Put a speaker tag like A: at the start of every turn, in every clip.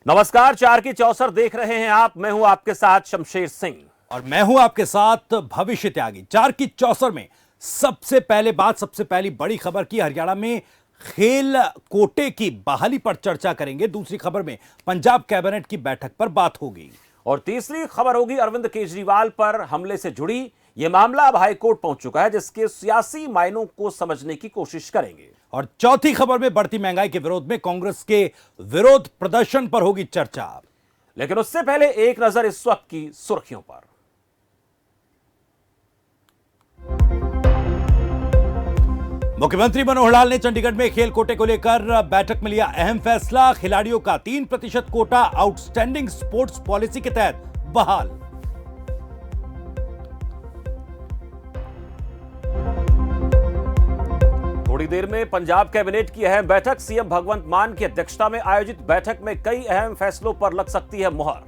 A: नमस्कार, 4 की चौसर देख रहे हैं आप। मैं हूं आपके साथ शमशेर सिंह
B: और मैं हूं आपके साथ भविष्य त्यागी। 4 की चौसर में सबसे पहली बड़ी खबर की हरियाणा में खेल कोटे की बहाली पर चर्चा करेंगे। दूसरी खबर में पंजाब कैबिनेट की बैठक पर बात होगी
A: और तीसरी खबर होगी अरविंद केजरीवाल पर हमले से जुड़ी। यह मामला अब हाईकोर्ट पहुंच चुका है, जिसके सियासी मायनों को समझने की कोशिश करेंगे।
B: और चौथी खबर में बढ़ती महंगाई के विरोध में कांग्रेस के विरोध प्रदर्शन पर होगी चर्चा।
A: लेकिन उससे पहले एक नजर इस वक्त की सुर्खियों पर।
B: मुख्यमंत्री मनोहर लाल ने चंडीगढ़ में खेल कोटे को लेकर बैठक में लिया अहम फैसला। खिलाड़ियों का 3% कोटा आउटस्टैंडिंग स्पोर्ट्स पॉलिसी के तहत बहाल।
A: थोड़ी देर में पंजाब कैबिनेट की अहम बैठक। सीएम भगवंत मान की अध्यक्षता में आयोजित बैठक में कई अहम फैसलों पर लग सकती है मुहर।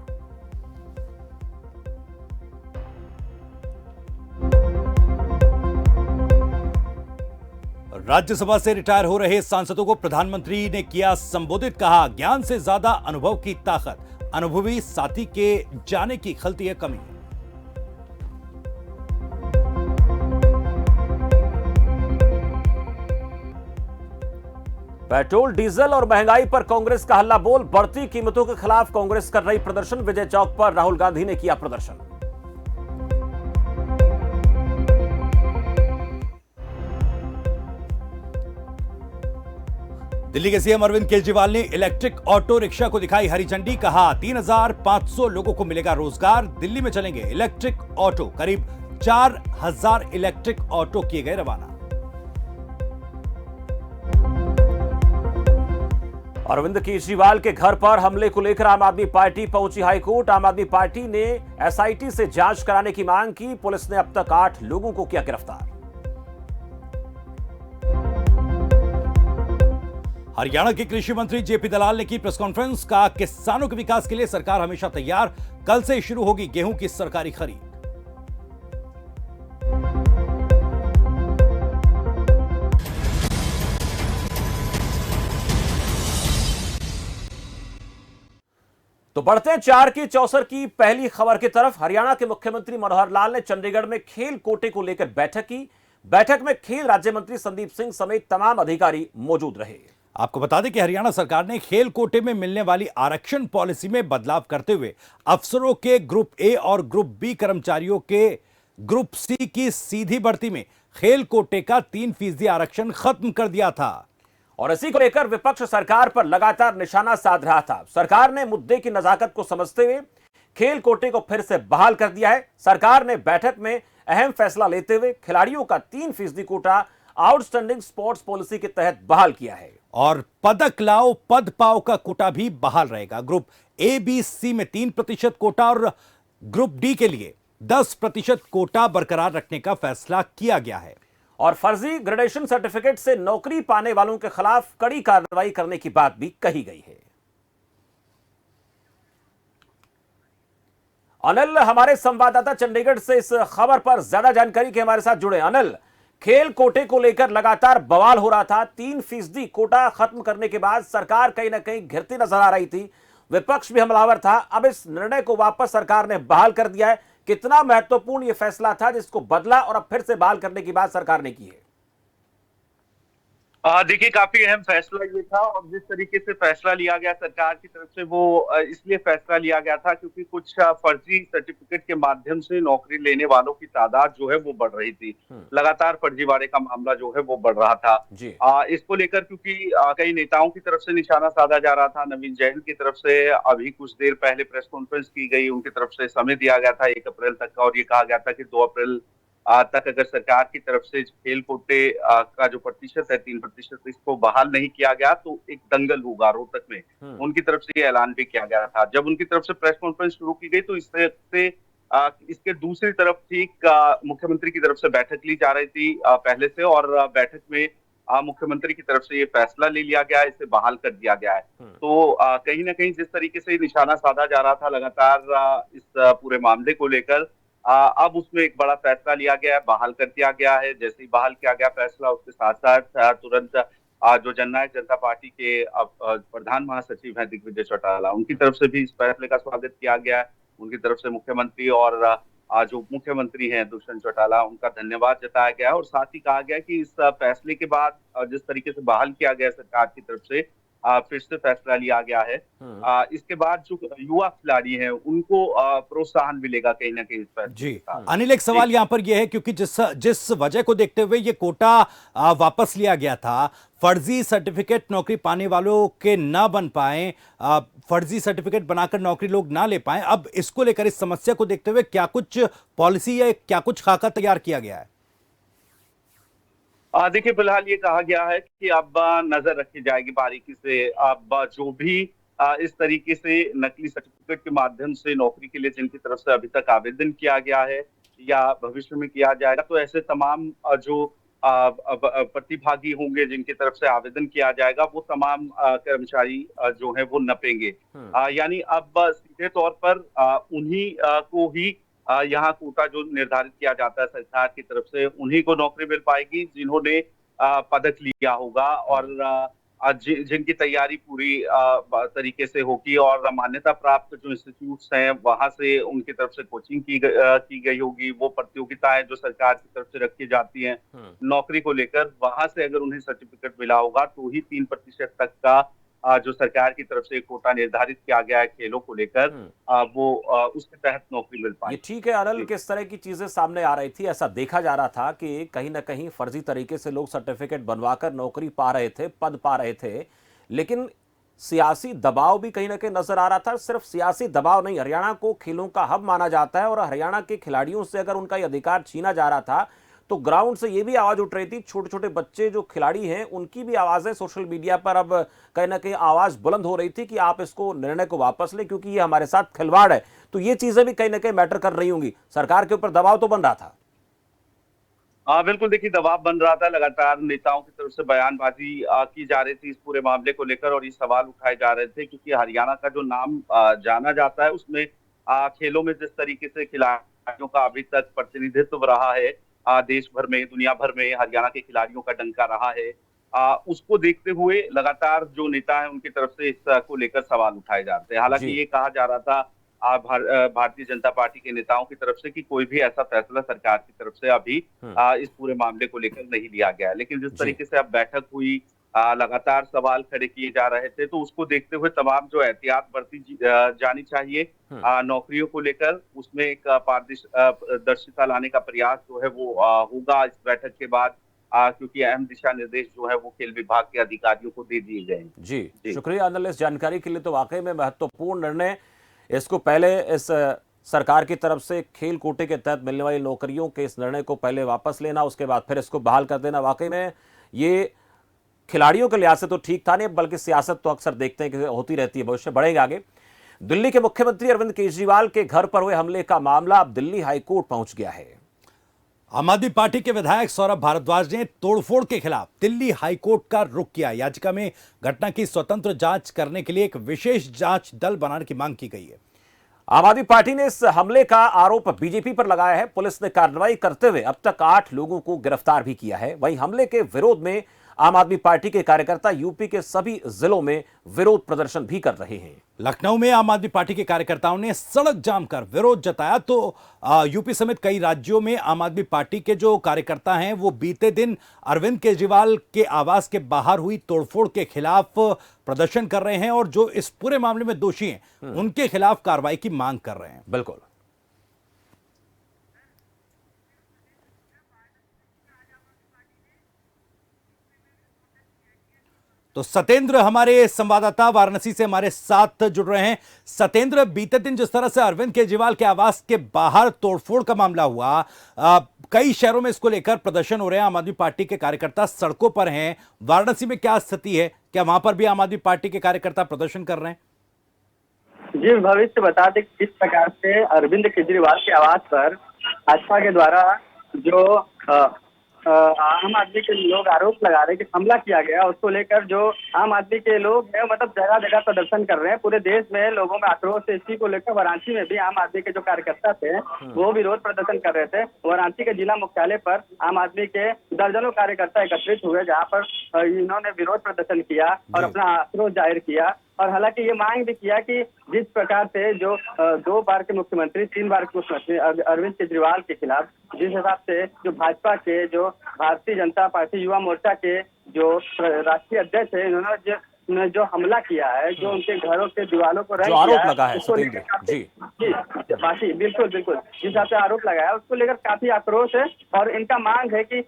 B: राज्यसभा से रिटायर हो रहे सांसदों को प्रधानमंत्री ने किया संबोधित। कहा, ज्ञान से ज्यादा अनुभव की ताकत। अनुभवी साथी के जाने की खलती है कमी।
A: पेट्रोल डीजल और महंगाई पर कांग्रेस का हल्ला बोल। बढ़ती कीमतों के खिलाफ कांग्रेस कर रही प्रदर्शन। विजय चौक पर राहुल गांधी ने किया प्रदर्शन।
B: दिल्ली के सीएम अरविंद केजरीवाल ने इलेक्ट्रिक ऑटो रिक्शा को दिखाई हरी झंडी। कहा, 3,500 लोगों को मिलेगा रोजगार। दिल्ली में चलेंगे इलेक्ट्रिक ऑटो। करीब 4,000 इलेक्ट्रिक ऑटो किए गए रवाना।
A: अरविंद केजरीवाल के घर पर हमले को लेकर आम आदमी पार्टी पहुंची हाईकोर्ट। आम आदमी पार्टी ने एसआईटी से जांच कराने की मांग की। पुलिस ने अब तक 8 लोगों को किया गिरफ्तार।
B: हरियाणा के कृषि मंत्री जेपी दलाल ने की प्रेस कॉन्फ्रेंस। का किसानों के विकास के लिए सरकार हमेशा तैयार। कल से शुरू होगी गेहूं की सरकारी खरीद।
A: तो बढ़ते हैं 4 की चौसर की पहली खबर की तरफ। हरियाणा के मुख्यमंत्री मनोहर लाल ने चंडीगढ़ में खेल कोटे को लेकर बैठक की। बैठक में खेल राज्य मंत्री संदीप सिंह समेत तमाम अधिकारी मौजूद रहे।
B: आपको बता दें कि हरियाणा सरकार ने खेल कोटे में मिलने वाली आरक्षण पॉलिसी में बदलाव करते हुए अफसरों के ग्रुप ए और ग्रुप बी कर्मचारियों के ग्रुप सी की सीधी भर्ती में खेल कोटे का 3% आरक्षण खत्म कर दिया था।
A: और इसी को लेकर विपक्ष सरकार पर लगातार निशाना साध रहा था। सरकार ने मुद्दे की नजाकत को समझते हुए खेल कोटे को फिर से बहाल कर दिया है। सरकार ने बैठक में अहम फैसला लेते हुए खिलाड़ियों का 3% कोटा आउटस्टैंडिंग स्पोर्ट्स पॉलिसी के तहत बहाल किया है।
B: और पदक लाओ पद पाओ का कोटा भी बहाल रहेगा। ग्रुप ए बी सी में 3% कोटा और ग्रुप डी के लिए 10% कोटा बरकरार रखने का फैसला किया गया है।
A: और फर्जी ग्रेडेशन सर्टिफिकेट से नौकरी पाने वालों के खिलाफ कड़ी कार्रवाई करने की बात भी कही गई है। अनिल हमारे संवाददाता चंडीगढ़ से इस खबर पर ज्यादा जानकारी के हमारे साथ जुड़े। अनिल, खेल कोटे को लेकर लगातार बवाल हो रहा था। 3% कोटा खत्म करने के बाद सरकार कहीं ना कहीं घिरती नजर आ रही थी। विपक्ष भी हमलावर था। अब इस निर्णय को वापस सरकार ने बहाल कर दिया है। कितना महत्वपूर्ण यह फैसला था जिसको बदला और अब फिर से बहाल करने की बात सरकार ने की है?
C: देखिए, काफी अहम फैसला ये था और जिस तरीके से फैसला लिया गया सरकार की तरफ से वो इसलिए फैसला लिया गया था क्योंकि कुछ फर्जी सर्टिफिकेट के माध्यम से नौकरी लेने वालों की तादाद जो है वो बढ़ रही थी। लगातार फर्जीवाड़े का मामला जो है वो बढ़ रहा था। इसको लेकर क्योंकि कई नेताओं की तरफ से निशाना साधा जा रहा था। नवीन जैन की तरफ से अभी कुछ देर पहले प्रेस कॉन्फ्रेंस की गई, उनकी तरफ से समय दिया गया था 1 अप्रैल तक का और ये कहा गया था कि 2 अप्रैल तक अगर सरकार की तरफ से खेल कोटे का जो प्रतिशत है 3% इसको बहाल नहीं किया गया तो एक दंगल होगा रोहतक में। उनकी तरफ से ये ऐलान भी किया गया था। जब उनकी तरफ से प्रेस कॉन्फ्रेंस शुरू की गई तो इसके दूसरी तरफ ठीक मुख्यमंत्री की तरफ से बैठक ली जा रही थी पहले से और बैठक में मुख्यमंत्री की तरफ से ये फैसला ले लिया गया है, इसे बहाल कर दिया गया है। तो कहीं ना कहीं जिस तरीके से निशाना साधा जा रहा था लगातार इस पूरे मामले को लेकर अब उसमें एक बड़ा फैसला लिया गया है, बहाल कर दिया गया है। जैसे ही बहाल किया गया फैसला उसके साथ साथ तुरंत जो जननायक जनता पार्टी के प्रधान महासचिव हैं दिग्विजय चौटाला, उनकी तरफ से भी इस फैसले का स्वागत किया गया है। उनकी तरफ से मुख्यमंत्री और जो उप मुख्यमंत्री हैं दुष्यंत चौटाला, उनका धन्यवाद जताया गया है और साथ ही कहा गया कि इस फैसले के बाद जिस तरीके से बहाल किया गया सरकार की तरफ से, फिर से फैसला लिया गया है। इसके बाद जो युवा खिलाड़ी हैं उनको प्रोत्साहन मिलेगा कहीं ना कहीं इस फैसले
B: जी
C: के साथ।
B: अनिल, एक सवाल यहां पर यह है, क्योंकि जिस वजह को देखते हुए ये कोटा वापस लिया गया था, फर्जी सर्टिफिकेट नौकरी पाने वालों के ना बन पाए, फर्जी सर्टिफिकेट बनाकर नौकरी लोग ना ले पाए, अब इसको लेकर, इस समस्या को देखते हुए क्या कुछ पॉलिसी या क्या कुछ खाका तैयार किया गया है?
C: देखिए, फिलहाल ये कहा गया है कि अब नजर रखी जाएगी बारीकी से। अब जो भी इस तरीके से नकली सर्टिफिकेट के माध्यम से नौकरी के लिए जिनकी तरफ से अभी तक आवेदन किया गया है या भविष्य में किया जाएगा, तो ऐसे तमाम जो प्रतिभागी होंगे जिनकी तरफ से आवेदन किया जाएगा, वो तमाम कर्मचारी जो है वो नपेंगे। यानी अब सीधे तौर पर उन्हीं को ही यहाँ कोटा जो निर्धारित किया जाता है सरकार की तरफ से, उन्हीं को नौकरी मिल पाएगी जिन्होंने पदक लिया होगा और जिनकी तैयारी पूरी तरीके से होगी और मान्यता प्राप्त जो इंस्टीट्यूट्स हैं वहां से उनकी तरफ से कोचिंग की गई होगी। वो प्रतियोगिताएं जो सरकार की तरफ से रखी जाती हैं नौकरी को लेकर, वहां से अगर उन्हें सर्टिफिकेट मिला होगा तो ही 3% तक का जो सरकार की तरफ से कोटा निर्धारित किया गया है खेलों को लेकर, वो उसके तहत नौकरी मिल पाए।
A: ये ठीक है अनिल, किस तरह की चीजें सामने आ रही थी? ऐसा देखा जा रहा था कि कहीं ना कहीं फर्जी तरीके से लोग सर्टिफिकेट बनवाकर नौकरी पा रहे थे, पद पा रहे थे, लेकिन सियासी दबाव भी कहीं ना कहीं नजर आ रहा था। सिर्फ सियासी दबाव नहीं, हरियाणा को खेलों का हब माना जाता है और हरियाणा के खिलाड़ियों से अगर उनका ये अधिकार छीना जा रहा था तो ग्राउंड से ये भी आवाज उठ रही थी, छोटे छोटे बच्चे जो खिलाड़ी हैं उनकी भी आवाजें सोशल मीडिया पर अब कहीं ना कहीं आवाज बुलंद हो रही थी कि आप इसको निर्णय को वापस लें क्योंकि ये हमारे साथ खिलवाड़ है। तो ये चीजें भी कहीं ना कहीं मैटर कर रही होंगी, सरकार के ऊपर दबाव तो बन रहा था।
C: बिल्कुल, देखिए दबाव बन रहा था, लगातार नेताओं की तरफ से बयानबाजी की जा रही थी इस पूरे मामले को लेकर और ये सवाल उठाए जा रहे थे क्योंकि हरियाणा का जो नाम जाना जाता है उसमें खेलों में जिस तरीके से खिलाड़ियों का अभी तक प्रतिनिधित्व रहा है देश भर में, दुनिया भर में हरियाणा के खिलाड़ियों का डंका रहा है, उसको देखते हुए लगातार जो नेता है उनकी तरफ से इस को लेकर सवाल उठाए जा रहे थे। हालांकि ये कहा जा रहा था भारतीय जनता पार्टी के नेताओं की तरफ से कि कोई भी ऐसा फैसला सरकार की तरफ से अभी इस पूरे मामले को लेकर नहीं लिया गया, लेकिन जिस तरीके से अब बैठक हुई, लगातार सवाल खड़े किए जा रहे थे, तो उसको देखते हुए तमाम जो एहतियात बरती जानी चाहिए नौकरियों को लेकर, उसमें एक पारदर्शिता लाने का प्रयास जो है वो होगा इस बैठक के बाद, क्योंकि अहम दिशा निर्देश जो है वो खेल विभाग के अधिकारियों को दे दिए गए हैं।
A: जी शुक्रिया अनिल इस जानकारी के लिए। तो वाकई में महत्वपूर्ण निर्णय, इसको पहले इस सरकार की तरफ से खेल कोटे के तहत मिलने वाली नौकरियों के इस निर्णय को पहले वापस लेना, उसके बाद फिर इसको बहाल कर देना, वाकई में ये खिलाड़ियों के लिहाज से तो ठीक था नहीं, बल्कि सियासत तो अक्सर देखते हैं कि होती रहती है, भविष्य बढ़ेंगे आगे। दिल्ली के मुख्यमंत्री अरविंद केजरीवाल के घर पर हुए हमले का मामला अब दिल्ली हाईकोर्ट पहुंच गया है।
B: आम आदमी पार्टी के विधायक सौरभ भारद्वाज ने तोड़फोड़ के खिलाफ दिल्ली हाईकोर्ट का रुख किया। याचिका में घटना की स्वतंत्र जांच करने के लिए एक विशेष जांच दल बनाने की मांग की गई है।
A: आम आदमी पार्टी ने इस हमले का आरोप बीजेपी पर लगाया है। पुलिस ने कार्रवाई करते हुए अब तक 8 लोगों को गिरफ्तार भी किया है। वहीं हमले के विरोध में आम आदमी पार्टी के कार्यकर्ता यूपी के सभी जिलों में विरोध प्रदर्शन भी कर रहे हैं।
B: लखनऊ में आम आदमी पार्टी के कार्यकर्ताओं ने सड़क जाम कर विरोध जताया। तो यूपी समेत कई राज्यों में आम आदमी पार्टी के जो कार्यकर्ता हैं वो बीते दिन अरविंद केजरीवाल के आवास के बाहर हुई तोड़फोड़ के खिलाफ प्रदर्शन कर रहे हैं और जो इस पूरे मामले में दोषी हैं उनके खिलाफ कार्रवाई की मांग कर रहे हैं।
A: बिल्कुल।
B: तो सतेंद्र हमारे संवाददाता वाराणसी से हमारे साथ जुड़ रहे हैं। सतेंद्र, बीते दिन जिस तरह से अरविंद केजरीवाल के आवास के बाहर तोड़फोड़ का मामला हुआ, कई शहरों में इसको लेकर प्रदर्शन हो रहे हैं, आम आदमी पार्टी के कार्यकर्ता सड़कों पर हैं। वाराणसी में क्या स्थिति है? क्या वहां पर भी आम आदमी पार्टी के कार्यकर्ता प्रदर्शन कर रहे हैं?
D: जी, भविष्य बता दें किस प्रकार से अरविंद केजरीवाल के आवास पर भाजपा के द्वारा जो आम आदमी के लोग आरोप लगा रहे हैं कि हमला किया गया, उसको लेकर जो आम आदमी के लोग हैं मतलब जगह जगह प्रदर्शन कर रहे हैं। पूरे देश में लोगों में आक्रोश है इसी को लेकर। वाराणसी में भी आम आदमी के जो कार्यकर्ता थे वो विरोध प्रदर्शन कर रहे थे। वाराणसी के जिला मुख्यालय पर आम आदमी के दर्जनों कार्यकर्ता एकत्रित हुए, जहाँ पर इन्होंने विरोध प्रदर्शन किया और अपना आक्रोश जाहिर किया। और हालांकि ये मांग भी किया कि जिस प्रकार से जो 2 बार के मुख्यमंत्री, 3 बार के मुख्यमंत्री अरविंद केजरीवाल के खिलाफ जिस हिसाब से जो भाजपा के, जो भारतीय जनता पार्टी युवा मोर्चा के जो राष्ट्रीय अध्यक्ष है, इन्होंने जो हमला किया है, जो उनके घरों के दीवारों को रंग
A: आरोप
D: किया
A: लगा है
D: उसको
A: सतेंद्र जी।
D: जी बाकी बिल्कुल बिल्कुल जिस हिसाब से आरोप लगाया उसको लेकर काफी आक्रोश है। और इनका मांग है कि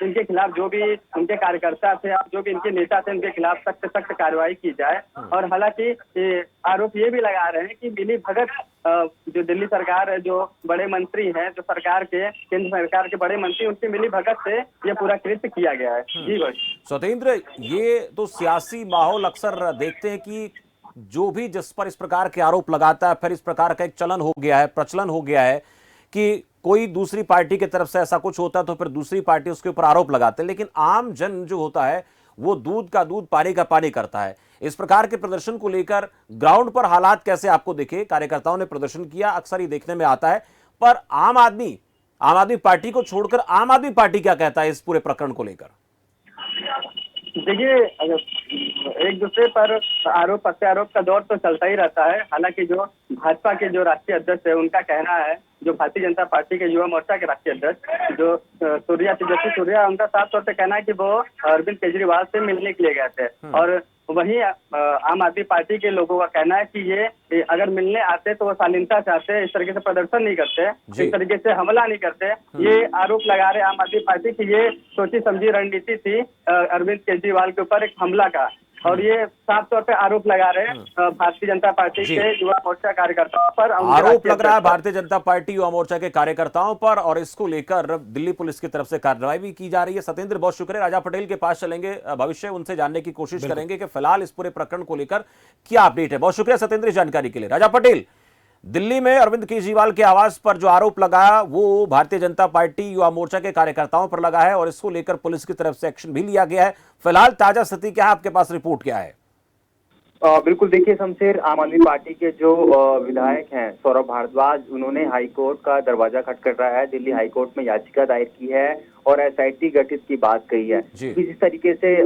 D: इनके खिलाफ जो भी उनके कार्यकर्ता थे, जो भी इनके नेता थे, उनके खिलाफ सख्त सख्त कार्रवाई की जाए। और हालांकि आरोप ये भी लगा रहे हैं कि मिली भगत जो दिल्ली सरकार है, जो बड़े मंत्री हैं, जो सरकार के केंद्र सरकार के बड़े मंत्री, उनकी मिली भगत से ये पूरा कृत्य किया गया है। जी भाई
A: सतेंद्र, ये तो सियासी माहौल अक्सर देखते हैं कि जो भी जिस पर इस प्रकार के आरोप लगाता है, फिर इस प्रकार का एक चलन हो गया है, प्रचलन हो गया है कि कोई दूसरी पार्टी की तरफ से ऐसा कुछ होता है तो फिर दूसरी पार्टी उसके ऊपर आरोप लगाते हैं। लेकिन आम जन जो होता है वो दूध का दूध पानी का पानी करता है। इस प्रकार के प्रदर्शन को लेकर ग्राउंड पर हालात कैसे आपको दिखे? कार्यकर्ताओं ने प्रदर्शन किया, अक्सर ही देखने में आता है, पर आम आदमी पार्टी को छोड़कर आम आदमी पार्टी क्या कहता है इस पूरे प्रकरण को लेकर?
D: देखिए, एक दूसरे पर आरोप प्रत्यारोप का दौर तो चलता ही रहता है। हालांकि जो भाजपा के जो राष्ट्रीय अध्यक्ष है, उनका कहना है, जो भारतीय जनता पार्टी के युवा मोर्चा के राष्ट्रीय अध्यक्ष जो तेजस्वी सूर्या, उनका साफ तौर से कहना है कि वो अरविंद केजरीवाल से मिलने के लिए गए थे। और वहीं आम आदमी पार्टी के लोगों का कहना है कि ये अगर मिलने आते तो वो शालीनता चाहते, इस तरीके से प्रदर्शन नहीं करते, इस तरीके से हमला नहीं करते। ये आरोप लगा रहे आम आदमी पार्टी की ये सोची समझी रणनीति थी अरविंद केजरीवाल के ऊपर एक हमला का। और ये साफ तौर पे आरोप लगा रहे हैं भारतीय जनता पार्टी के युवा मोर्चा कार्यकर्ताओं पर।
A: आरोप लग रहा है भारतीय जनता पार्टी युवा मोर्चा के कार्यकर्ताओं पर, और इसको लेकर दिल्ली पुलिस की तरफ से कार्रवाई भी की जा रही है। सतेंद्र, बहुत शुक्रिया। राजा पटेल के पास चलेंगे, भविष्य उनसे जानने की कोशिश करेंगे कि फिलहाल इस पूरे प्रकरण को लेकर क्या अपडेट है। बहुत शुक्रिया सतेंद्र इस जानकारी के लिए। राजा पटेल, दिल्ली में अरविंद केजरीवाल के आवास पर जो आरोप लगाया वो भारतीय जनता पार्टी युवा मोर्चा के कार्यकर्ताओं पर लगा है और इसको लेकर पुलिस की तरफ से एक्शन भी लिया गया है। फिलहाल ताजा स्थिति क्या है, आपके पास रिपोर्ट क्या है?
E: बिल्कुल, देखिए शमशेर, आम आदमी पार्टी के जो विधायक हैं सौरभ भारद्वाज, उन्होंने हाईकोर्ट का दरवाजा खटखटाया है। दिल्ली हाईकोर्ट में याचिका दायर की है और एसआईटी गठित की बात कही है। जिस तरीके से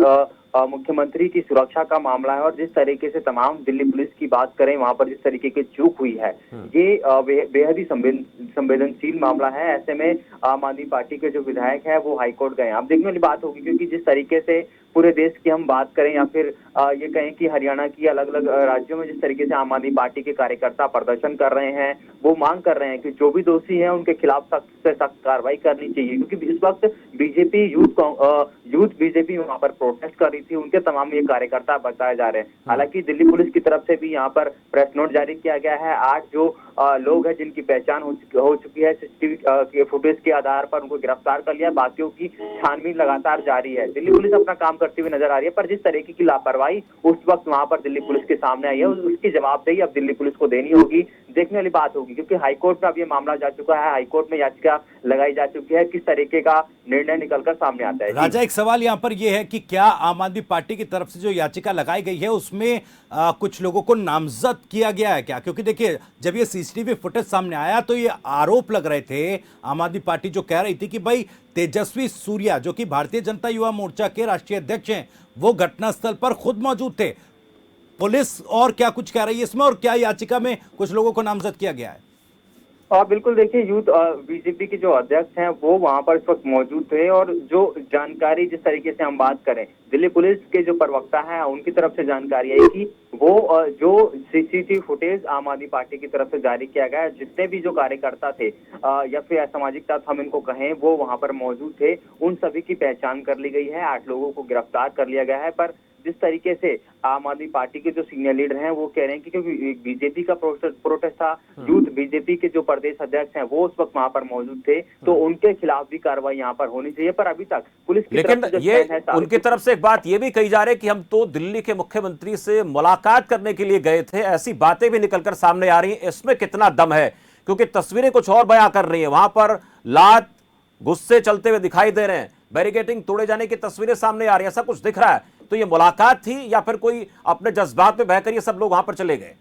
E: मुख्यमंत्री की सुरक्षा का मामला है और जिस तरीके से तमाम दिल्ली पुलिस की बात करें, वहां पर जिस तरीके की चूक हुई है, ये बेहद ही संवेदनशील मामला है। ऐसे में आम आदमी पार्टी के जो विधायक है वो हाईकोर्ट गए। अब देखने वाली बात होगी, क्योंकि जिस तरीके से पूरे देश की हम बात करें या फिर ये कहें कि हरियाणा की अलग अलग राज्यों में जिस तरीके से आम आदमी पार्टी के कार्यकर्ता प्रदर्शन कर रहे हैं, वो मांग कर रहे हैं कि जो भी दोषी हैं उनके खिलाफ सख्त से सख्त कार्रवाई करनी चाहिए। क्योंकि इस वक्त बीजेपी यूथ बीजेपी वहां पर प्रोटेस्ट कर रही थी, उनके तमाम ये कार्यकर्ता बताए जा रहे हैं। हालांकि दिल्ली पुलिस की तरफ से भी यहाँ पर प्रेस नोट जारी किया गया है। 8 जो लोग हैं जिनकी पहचान हो चुकी है, सीसीटीवी के फुटेज के आधार पर उनको गिरफ्तार कर लिया। बाकियों की छानबीन लगातार जारी है। दिल्ली पुलिस अपना काम करती हुई नजर आ रही है, पर जिस तरीके की लापरवाही उस वक्त वहां पर दिल्ली पुलिस के सामने आई है, उसकी जवाबदेही अब दिल्ली पुलिस को देनी होगी। देखने वाली बात होगी, क्योंकि हाईकोर्ट में अब ये मामला जा चुका है, हाईकोर्ट में याचिका लगाई जा चुकी है, किस तरीके का निर्णय निकलकर सामने आता है।
B: राजा, एक सवाल यहाँ पर यह है कि क्या आम आदमी पार्टी की तरफ से जो याचिका लगाई गई है उसमें कुछ लोगों को नामजद किया गया है क्या? क्योंकि देखिए, जब ये सीसीटीवी फुटेज सामने आया तो ये आरोप लग रहे थे, आम आदमी पार्टी जो कह रही थी कि भाई तेजस्वी सूर्या जो कि भारतीय जनता युवा मोर्चा के राष्ट्रीय अध्यक्ष हैं, वो घटनास्थल पर खुद मौजूद थे। पुलिस और क्या कुछ कह रही है इसमें, और क्या याचिका में कुछ लोगों को नामजद किया गया है?
E: बिल्कुल, देखिए, यूथ बीजेपी के जो अध्यक्ष हैं वो वहां पर इस वक्त मौजूद थे। और जो जानकारी जिस तरीके से हम बात करें, दिल्ली पुलिस के जो प्रवक्ता हैं उनकी तरफ से जानकारी आई कि वो जो सीसीटीवी फुटेज आम आदमी पार्टी की तरफ से जारी किया गया है, जितने भी जो कार्यकर्ता थे या फिर असामाजिक तत्व हम इनको कहें, वो वहां पर मौजूद थे। उन सभी की पहचान कर ली गई है, 8 लोगों को गिरफ्तार कर लिया गया है। पर जिस तरीके से आम आदमी पार्टी के जो सीनियर लीडर हैं वो कह रहे हैं कि क्योंकि बीजेपी का प्रोटेस्ट था, यूथ बीजेपी के जो प्रदेश अध्यक्ष हैं वो उस वक्त वहां पर मौजूद थे, तो उनके खिलाफ भी कार्रवाई यहाँ पर होनी चाहिए। पर अभी तक पुलिस की
A: लेकिन
E: तरफ से
A: ये उनकी तरफ से एक बात ये भी कही जा रही है कि हम तो दिल्ली के मुख्यमंत्री से मुलाकात करने के लिए गए थे, ऐसी बातें भी निकलकर सामने आ रही हैं। इसमें कितना दम है? क्योंकि तस्वीरें कुछ और बयां कर रही है। वहां पर लात गुस्से चलते हुए दिखाई दे रहे हैं, बैरिकेडिंग तोड़े जाने की तस्वीरें सामने आ रही है, ऐसा कुछ दिख रहा है। तो ये मुलाकात थी या फिर कोई अपने जज्बात में बहकर ये सब लोग वहां पर चले गए?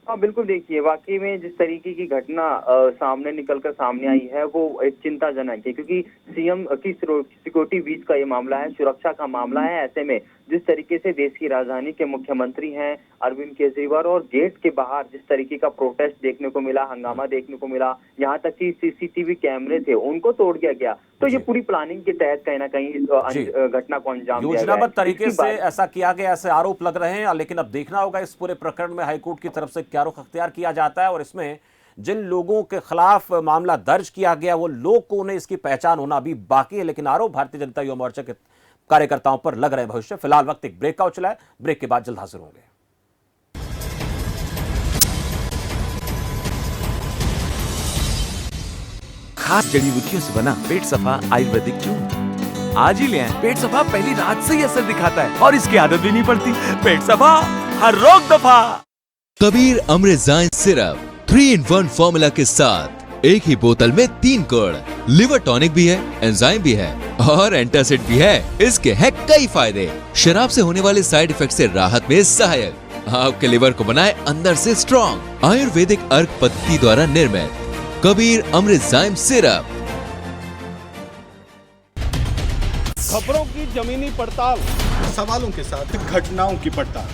E: हाँ बिल्कुल, देखिए वाकई में जिस तरीके की घटना सामने निकलकर सामने आई है वो एक चिंताजनक है, क्योंकि सीएम की सिक्योरिटी बीच का ये मामला है, सुरक्षा का मामला है। ऐसे में जिस तरीके से देश की राजधानी के मुख्यमंत्री हैं अरविंद केजरीवाल, और गेट के बाहर जिस तरीके का प्रोटेस्ट देखने को मिला, हंगामा देखने को मिला, यहाँ तक कि सीसीटीवी कैमरे थे उनको तोड़ दिया गया, तो ये पूरी प्लानिंग के तहत कहीं ना कहीं इस घटना को अंजाम दिया गया है।
A: योजनाबद्ध तरीके से ऐसा किया गया, ऐसे आरोप लग रहे हैं, लेकिन अब देखना होगा इस पूरे प्रकरण में हाईकोर्ट की तरफ से क्या रुख अख्तियार किया जाता है, और इसमें जिन लोगों के खिलाफ मामला दर्ज किया गया वो लोग को उन्हें इसकी पहचान होना अभी बाकी है, लेकिन आरोप भारतीय जनता युवा मोर्चा के कार्यकर्ताओं पर लग रहे हैं भविष्य। फिलहाल वक्त एक ब्रेक का चला है, ब्रेक के बाद जल्द हाजिर होंगे।
F: खास जड़ी बूटियों से बना पेट सफा आयुर्वेदिक चूर्ण आज ही ले आएं। पेट सफा पहली रात से ही असर दिखाता है और इसकी आदत भी नहीं पड़ती। पेट सफा हर रोग दफा।
G: कबीर अमृतजाइन सिरप 3-in-1 फॉर्मूला के साथ एक ही बोतल में 3 गुण, लिवर टॉनिक भी है, एंजाइम भी है और एंटासिड भी है। इसके हैं कई फायदे। शराब से होने वाले साइड इफेक्ट से राहत में सहायक, आपके लिवर को बनाए अंदर से स्ट्रॉन्ग। आयुर्वेदिक अर्क पद्धति द्वारा निर्मित कबीर अमृतजाइन सिरप।
H: खबरों की जमीनी पड़ताल,
I: सवालों के साथ घटनाओं की पड़ताल,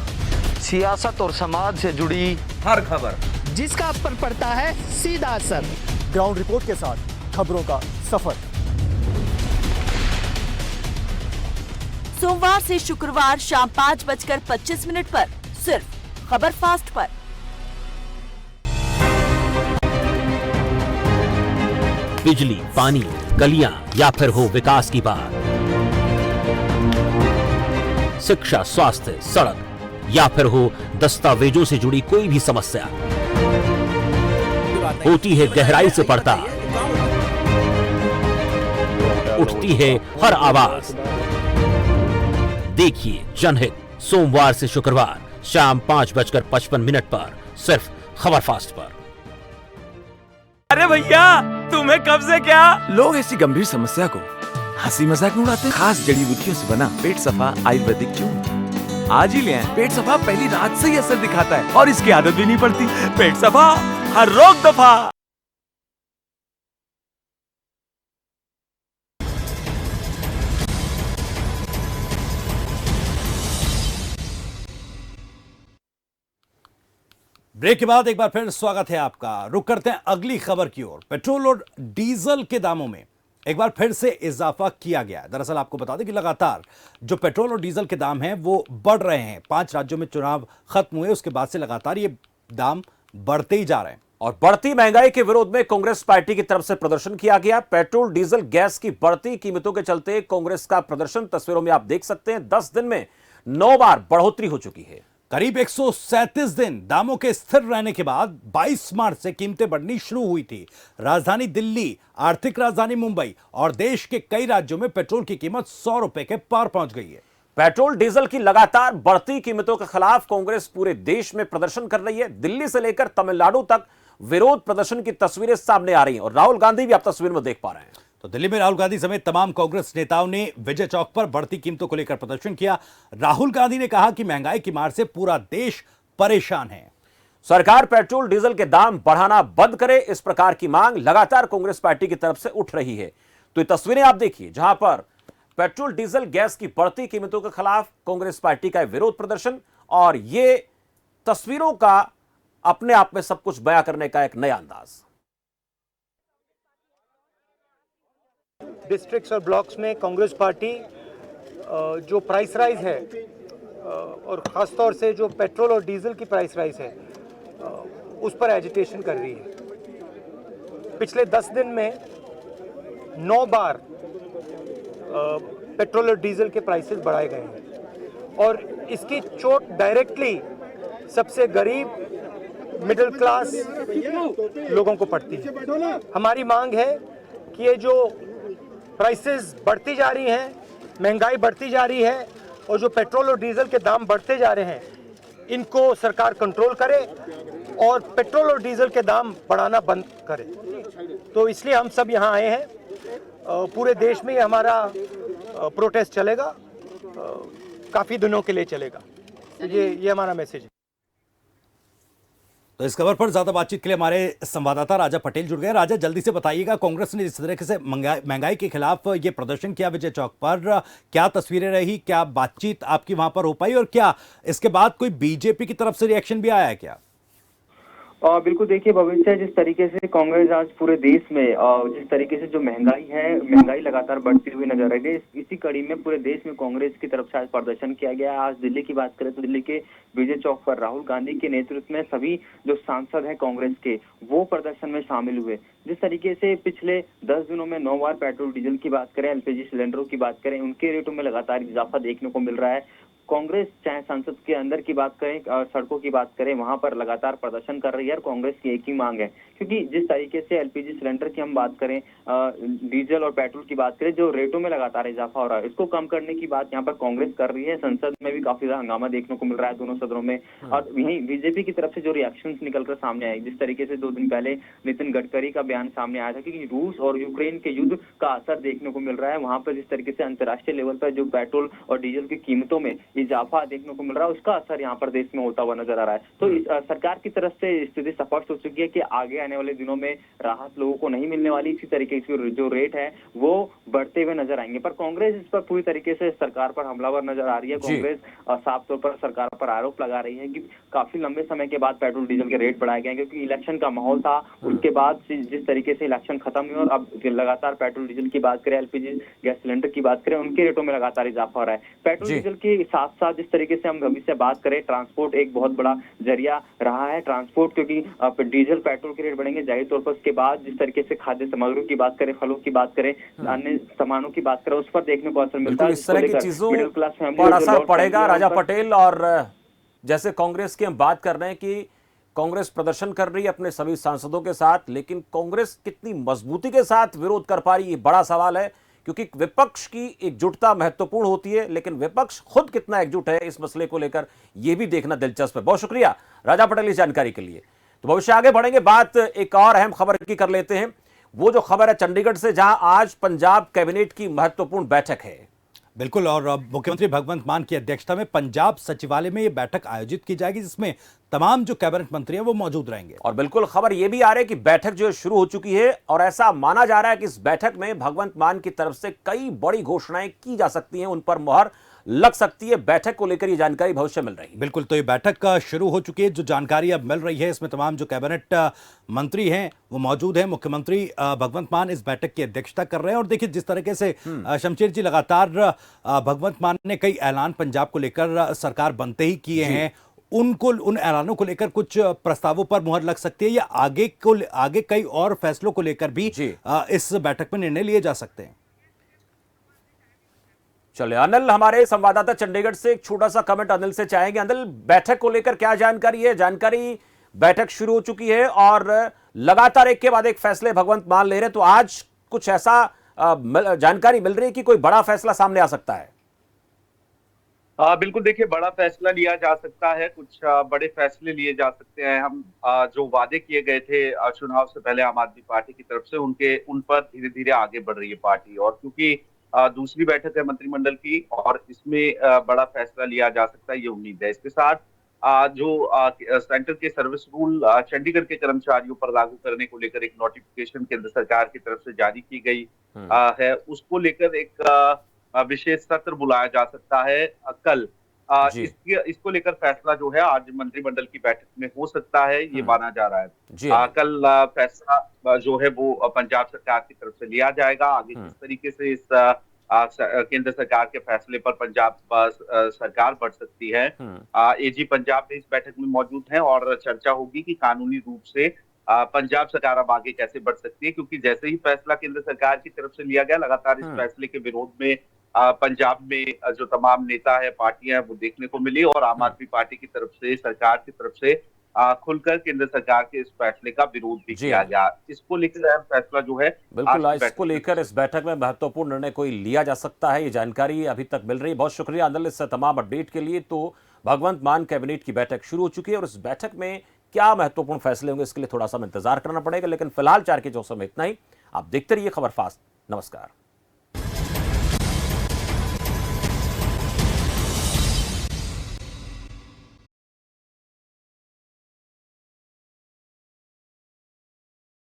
J: सियासत और समाज से जुड़ी
F: हर खबर
J: जिसका आप पर पड़ता है सीधा असर।
H: ग्राउंड रिपोर्ट के साथ खबरों का सफर।
K: सोमवार से शुक्रवार शाम 5:25 पर सिर्फ खबर फास्ट पर।
A: बिजली, पानी, गलियां या फिर हो विकास की बात, शिक्षा, स्वास्थ्य, सड़क या फिर हो दस्तावेजों से जुड़ी कोई भी समस्या, होती है गहराई से पड़ताल, उठती है हर आवाज। देखिए जनहित सोमवार से शुक्रवार शाम 5:55 पर सिर्फ खबर फास्ट पर।
F: अरे भैया तुम्हें कब से क्या? लोग ऐसी गंभीर समस्या को हंसी मजाक में उड़ाते हैं। खास जड़ी बूटियों से बना पेट सफा आयुर्वेदिक चूर्ण आज ही ले आएं। पेट सफा पहली रात से ही असर दिखाता है और इसकी आदत भी नहीं पड़ती। पेट सफा हर रोग दफा।
B: ब्रेक के बाद एक बार फिर स्वागत है आपका। रुक करते हैं अगली खबर की ओर। पेट्रोल और डीजल के दामों में एक बार फिर से इजाफा किया गया है। दरअसल आपको बता दें कि लगातार जो पेट्रोल और डीजल के दाम हैं वो बढ़ रहे हैं। 5 राज्यों में चुनाव खत्म हुए उसके बाद से लगातार ये दाम बढ़ते ही जा रहे हैं।
A: और बढ़ती महंगाई के विरोध में कांग्रेस पार्टी की तरफ से प्रदर्शन किया गया। पेट्रोल, डीजल, गैस की बढ़ती कीमतों के चलते कांग्रेस का प्रदर्शन तस्वीरों में आप देख सकते हैं। 10 दिन में 9 बार बढ़ोतरी हो चुकी है।
B: करीब 137 दिन दामों के स्थिर रहने के बाद 22 मार्च से कीमतें बढ़नी शुरू हुई थी। राजधानी दिल्ली, आर्थिक राजधानी मुंबई और देश के कई राज्यों में पेट्रोल की कीमत 100 रुपए के पार पहुंच गई है।
A: पेट्रोल, डीजल की लगातार बढ़ती कीमतों के खिलाफ कांग्रेस पूरे देश में प्रदर्शन कर रही है। दिल्ली से लेकर तमिलनाडु तक विरोध प्रदर्शन की तस्वीरें सामने आ रही हैं और राहुल गांधी भी आप तस्वीर में देख पा रहे हैं।
B: तो दिल्ली में राहुल गांधी समेत तमाम कांग्रेस नेताओं ने विजय चौक पर बढ़ती कीमतों को लेकर प्रदर्शन किया। राहुल गांधी ने कहा कि महंगाई की मार से पूरा देश परेशान है।
A: सरकार पेट्रोल, डीजल के दाम बढ़ाना बंद करे, इस प्रकार की मांग लगातार कांग्रेस पार्टी की तरफ से उठ रही है। तो ये तस्वीरें आप देखिए जहां पर पेट्रोल, डीजल, गैस की बढ़ती कीमतों के खिलाफ कांग्रेस पार्टी का विरोध प्रदर्शन, और ये तस्वीरों का अपने आप में सब कुछ बयां करने का एक नया अंदाज।
L: डिस्ट्रिक्ट्स और ब्लॉक्स में कांग्रेस पार्टी जो प्राइस राइज है और ख़ासतौर से जो पेट्रोल और डीजल की प्राइस राइज है उस पर एजिटेशन कर रही है। पिछले 10 दिन में 9 बार पेट्रोल और डीजल के प्राइसेस बढ़ाए गए हैं और इसकी चोट डायरेक्टली सबसे गरीब, मिडिल क्लास लोगों को पड़ती है। हमारी मांग है कि ये जो प्राइसेस बढ़ती जा रही हैं, महंगाई बढ़ती जा रही है और जो पेट्रोल और डीजल के दाम बढ़ते जा रहे हैं, इनको सरकार कंट्रोल करे और पेट्रोल और डीजल के दाम बढ़ाना बंद करे। तो इसलिए हम सब यहाँ आए हैं पूरे देश में हमारा प्रोटेस्ट चलेगा, काफ़ी दिनों के लिए चलेगा। ये हमारा मैसेज है।
B: तो इस खबर पर ज्यादा बातचीत के लिए हमारे संवाददाता राजा पटेल जुड़ गए। राजा, जल्दी से बताइएगा, कांग्रेस ने जिस तरीके से महंगाई के खिलाफ ये प्रदर्शन किया विजय चौक पर, क्या तस्वीरें रही, क्या बातचीत आपकी वहां पर हो पाई, और क्या इसके बाद कोई बीजेपी की तरफ से रिएक्शन भी आया है क्या?
E: बिल्कुल, देखिए भविष्य, जिस तरीके से कांग्रेस आज पूरे देश में जिस तरीके से जो महंगाई लगातार बढ़ती हुई नजर आ रही है, इसी कड़ी में पूरे देश में कांग्रेस की तरफ से आज प्रदर्शन किया गया। आज दिल्ली की बात करें तो दिल्ली के विजय चौक पर राहुल गांधी के नेतृत्व में सभी जो सांसद हैं कांग्रेस के, वो प्रदर्शन में शामिल हुए। जिस तरीके से पिछले 10 दिनों में 9 बार पेट्रोल डीजल की बात करें, एलपीजी सिलेंडरों की बात करें, उनके रेटों में लगातार इजाफा देखने को मिल रहा है। कांग्रेस चाहे संसद के अंदर की बात करें, सड़कों की बात करें, वहां पर लगातार प्रदर्शन कर रही है। और कांग्रेस की एक ही मांग है, क्योंकि जिस तरीके से एलपीजी सिलेंडर की हम बात करें, डीजल और पेट्रोल की बात करें, जो रेटों में लगातार इजाफा हो रहा है, इसको कम करने की बात यहाँ पर कांग्रेस कर रही है। संसद में भी काफी ज्यादा हंगामा देखने को मिल रहा है दोनों सदनों में। और यहीं बीजेपी की तरफ से जो रिएक्शन निकलकर सामने आए, जिस तरीके से 2 दिन पहले नितिन गडकरी का बयान सामने आया था कि रूस और यूक्रेन के युद्ध का असर देखने को मिल रहा है। वहां पर जिस तरीके से अंतर्राष्ट्रीय लेवल पर जो पेट्रोल और डीजल की कीमतों में इजाफा देखने को मिल रहा है, उसका असर यहाँ पर देश में होता हुआ नजर आ रहा है। तो सरकार की तरफ से स्थिति स्पष्ट हो चुकी है कि आगे आने वाले दिनों में राहत लोगों को नहीं मिलने वाली। इसी तरीके से जो रेट है वो बढ़ते हुए नजर आएंगे। पर कांग्रेस इस पर पूरी तरीके से सरकार पर हमलावर नजर आ रही है। कांग्रेस साफ तौर पर सरकार पर आरोप लगा रही है कि काफी लंबे समय के बाद पेट्रोल डीजल के रेट बढ़ाए गए, क्योंकि इलेक्शन का माहौल था। उसके बाद जिस तरीके से इलेक्शन खत्म हुई और अब लगातार पेट्रोल डीजल की बात करें, एलपीजी गैस सिलेंडर की बात करें, उनके रेटों में लगातार इजाफा हो रहा है। पेट्रोल डीजल के साथ साथ जिस तरीके से हम भविष्य बात करें, ट्रांसपोर्ट एक बहुत बड़ा जरिया रहा है। ट्रांसपोर्ट, क्योंकि डीजल पेट्रोल के रेट बढ़ेंगे, जाहिर तौर पर उसके बाद जिस तरीके से खाद्य सामग्रियों की बात करें, फलों की बात करें, अन्य सामानों की बात करें, उस पर देखने को असर मिलता है।
A: इस तरह की चीजों पर असर पड़ेगा राजा पटेल। और जैसे कांग्रेस की हम बात कर रहे हैं कि कांग्रेस प्रदर्शन कर रही है अपने सभी सांसदों के साथ, लेकिन कांग्रेस कितनी मजबूती के साथ विरोध कर पा रही है, ये बड़ा सवाल है। क्योंकि विपक्ष की एकजुटता महत्वपूर्ण होती है, लेकिन विपक्ष खुद कितना एकजुट है इस मसले को लेकर, यह भी देखना दिलचस्प है। बहुत शुक्रिया राजा पटेल इस जानकारी के लिए। तो भविष्य आगे बढ़ेंगे, बात एक और अहम खबर की कर लेते हैं। वो जो खबर है चंडीगढ़ से, जहां आज पंजाब कैबिनेट की महत्वपूर्ण बैठक है।
B: बिल्कुल, और मुख्यमंत्री भगवंत मान की अध्यक्षता में पंजाब सचिवालय में यह बैठक आयोजित की जाएगी, जिसमें तमाम जो कैबिनेट मंत्री हैं वो मौजूद रहेंगे।
A: और बिल्कुल खबर यह भी आ रही है कि बैठक जो शुरू हो चुकी है, और ऐसा माना जा रहा है कि इस बैठक में भगवंत मान की तरफ से कई बड़ी घोषणाएं की जा सकती हैं, उन पर मुहर लग सकती है। बैठक को लेकर ये जानकारी भविष्य मिल रही है।
B: बिल्कुल, तो ये बैठक शुरू हो चुकी है। जो जानकारी अब मिल रही है, इसमें तमाम जो कैबिनेट मंत्री हैं वो मौजूद हैं। मुख्यमंत्री भगवंत मान इस बैठक की अध्यक्षता कर रहे हैं। और देखिए, जिस तरीके से शमशेर जी, लगातार भगवंत मान ने कई ऐलान पंजाब को लेकर सरकार बनते ही किए हैं, उन ऐलानों को लेकर कुछ प्रस्तावों पर मुहर लग सकती है, या आगे कई और फैसलों को लेकर भी इस बैठक में निर्णय लिए जा सकते हैं।
A: चलिए, अनिल हमारे संवाददाता चंडीगढ़ से एक छोटा सा कमेंट अनिल से चाहेंगे। अनिल, बैठक को लेकर क्या जानकारी है? जानकारी, बैठक शुरू हो चुकी है और लगातार एक के बाद एक फैसले भगवंत मान ले रहे हैं, तो आज कुछ ऐसा जानकारी मिल रही है कि कोई बड़ा फैसला सामने आ सकता है?
C: बिल्कुल, देखिए, बड़ा फैसला लिया जा सकता है, कुछ बड़े फैसले लिए जा सकते हैं। हम जो वादे किए गए थे चुनाव से पहले आम आदमी पार्टी की तरफ से, उन पर धीरे धीरे आगे बढ़ रही है पार्टी। और क्योंकि दूसरी बैठक है मंत्रिमंडल की और इसमें बड़ा फैसला लिया जा सकता है, ये उम्मीद है। इसके साथ जो सेंटर के सर्विस रूल चंडीगढ़ के कर्मचारियों पर लागू करने को लेकर एक नोटिफिकेशन केंद्र सरकार की तरफ से जारी की गई है, उसको लेकर एक विशेष सत्र बुलाया जा सकता है कल। इसको लेकर फैसला जो है आज मंत्रिमंडल की बैठक में हो सकता है, ये माना जा रहा है। कल फैसला जो है वो पंजाब सरकार की तरफ से लिया जाएगा। आगे किस तरीके से इस केंद्र सरकार के फैसले पर पंजाब सरकार बढ़ सकती है, एजी पंजाब भी इस बैठक में मौजूद हैं और चर्चा होगी कि कानूनी रूप से पंजाब सरकार अब आगे कैसे बढ़ सकती है। क्योंकि जैसे ही फैसला केंद्र सरकार की तरफ से लिया गया, लगातार इस फैसले के विरोध में पंजाब में जो तमाम नेता है, पार्टियां, वो देखने को मिली। और आम आदमी पार्टी की तरफ से, सरकार की तरफ से खुलकर केंद्र सरकार के इस फैसले का विरोध भी किया गया। इसको लेकर अहम फैसला जो है,
A: बिल्कुल इसको लेकर इस बैठक में महत्वपूर्ण निर्णय कोई लिया जा सकता है, ये जानकारी अभी तक मिल रही है। बहुत शुक्रिया अनिल इस तमाम अपडेट के लिए। तो भगवंत मान कैबिनेट की बैठक शुरू हो चुकी है और इस बैठक में क्या महत्वपूर्ण फैसले होंगे, इसके लिए थोड़ा सा इंतजार करना पड़ेगा। लेकिन फिलहाल 4 के 4 में इतना ही। आप देखते रहिए खबर फास्ट। नमस्कार।